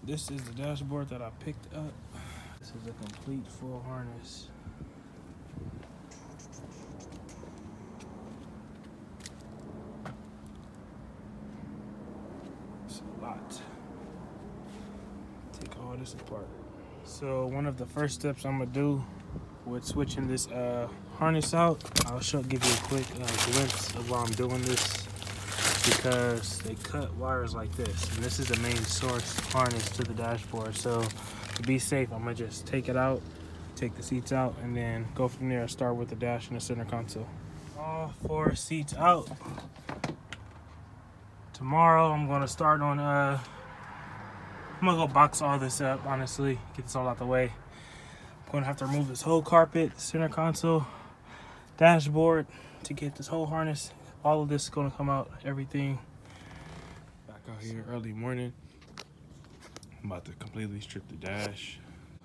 This is the dashboard that I picked up. This is a complete full harness. It's a lot. Take all this apart. So one of the first steps I'm gonna do with switching this harness out, I'll give you a quick glimpse of why I'm doing this, because they cut wires like this, and this is the main source harness to the dashboard. So to be safe, I'm gonna just take it out, take the seats out, and then go from there. Start with the dash and the center console. All 4 seats out. Tomorrow I'm gonna start on I'm gonna go box all this up, honestly, get this all out the way. I'm gonna have to remove this whole carpet, center console, dashboard, to get this whole harness. All of this is gonna come out, everything. Back out here early morning. I'm about to completely strip the dash.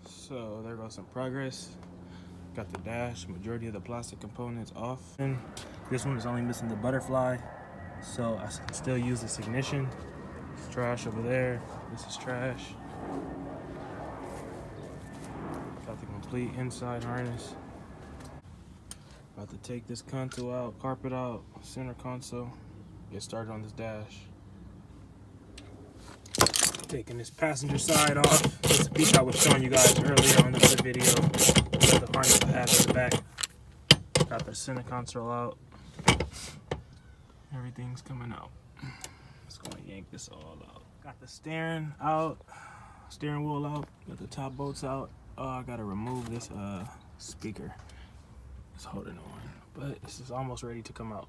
So there goes some progress. Got the dash, majority of the plastic components off. And this one is only missing the butterfly, so I can still use this ignition. It's trash over there. This is trash. Got the complete inside harness. About to take this console out, carpet out, center console, get started on this dash. Taking this passenger side off. This is the piece I was showing you guys earlier on the other video. Got the harness I have in the back. Got the center console out. Everything's coming out. Just gonna yank this all out. Got the steering out, steering wheel out, got the top bolts out. Oh, I gotta remove this speaker. It's holding on, but this is almost ready to come out.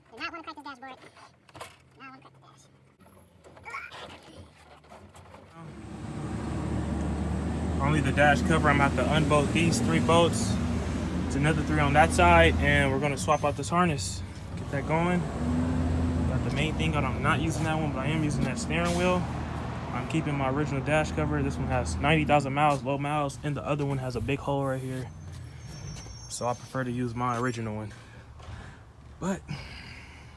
Do not want to crack this dashboard. Do not want to crack the dash. Only the dash cover. I'm going to have to unbolt these 3 bolts. It's another 3 on that side, and we're going to swap out this harness. Get that going. Got the main thing on. I'm not using that one, but I am using that steering wheel. I'm keeping my original dash cover. This one has 90,000 miles, low miles, and the other one has a big hole right here. So I prefer to use my original one. But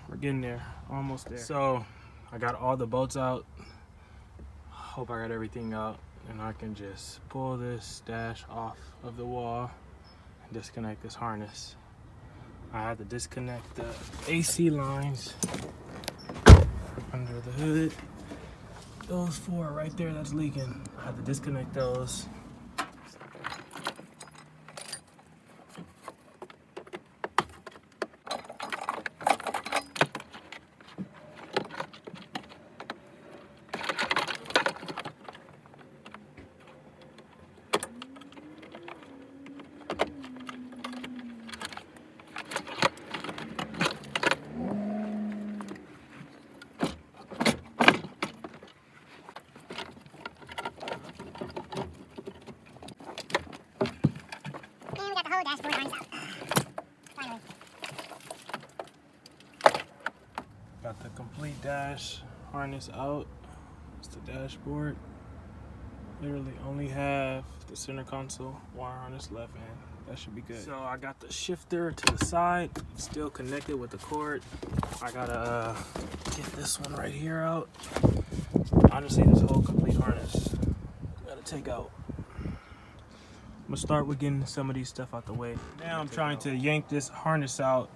we're getting there, almost there. So I got all the bolts out. Hope I got everything out, and I can just pull this dash off of the wall and disconnect this harness. I had to disconnect the AC lines under the hood. Those 4 right there that's leaking, I had to disconnect those. Dashboard harness out. Finally. Got the complete dash harness out. It's the dashboard. Literally only have the center console wire harness left, and that should be good. So I got the shifter to the side, still connected with the cord. I gotta get this one right here out. Honestly, this whole complete harness gotta take out. I'm gonna start with getting some of these stuff out the way. Now I'm trying to yank this harness out.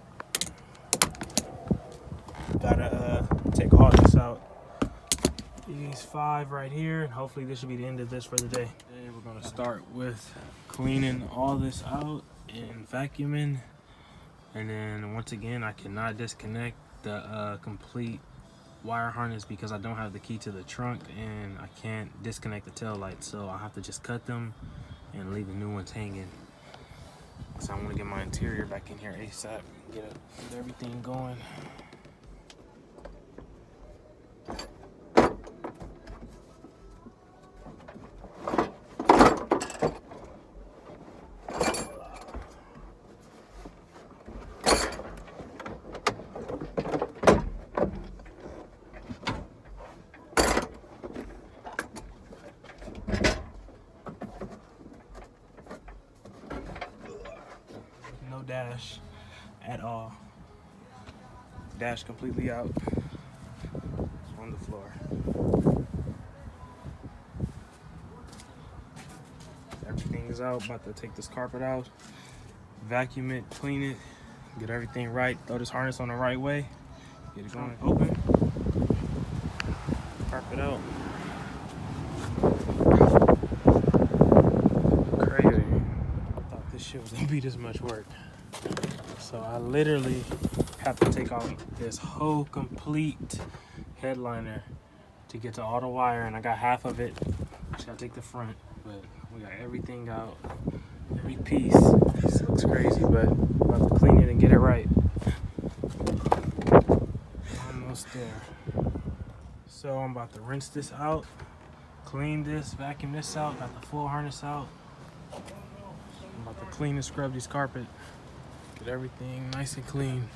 Gotta take all this out. These 5 right here, and hopefully this should be the end of this for the day. Today we're gonna start with cleaning all this out and vacuuming. And then once again, I cannot disconnect the complete wire harness because I don't have the key to the trunk, and I can't disconnect the tail lights, so I have to just cut them and leave the new ones hanging. So I'm gonna get my interior back in here ASAP, get everything going. dash completely out on the floor. Everything is out. About to take this carpet out, vacuum it, clean it, get everything right, throw this harness on the right way, get it going. Open, carpet out. Crazy. I thought this shit was gonna be this much work. So I literally have to take off this whole complete headliner to get to all the wire, and I got half of it. Just gotta take the front, but we got everything out, every piece. This looks crazy, but I'm about to clean it and get it right. Almost there. So I'm about to rinse this out, clean this, vacuum this out, got the full harness out. I'm about to clean and scrub this carpet, get everything nice and clean.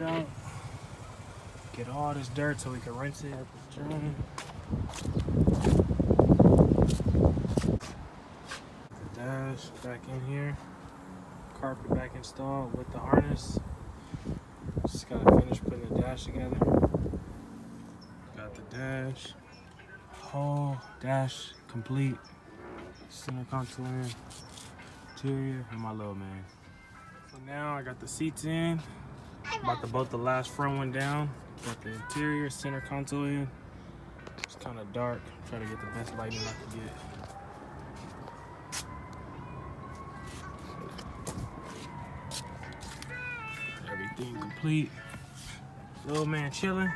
Out, get all this dirt so we can rinse it at the drain. The dash back in here, carpet back installed with the harness. Just gotta finish putting the dash together. Got the dash, whole dash complete, center console in, interior, and my little man. So now I got the seats in. About to bolt the last front one down. Got the interior, center console in. It's kind of dark. Try to get the best lighting I can get. Everything complete. Little man chilling.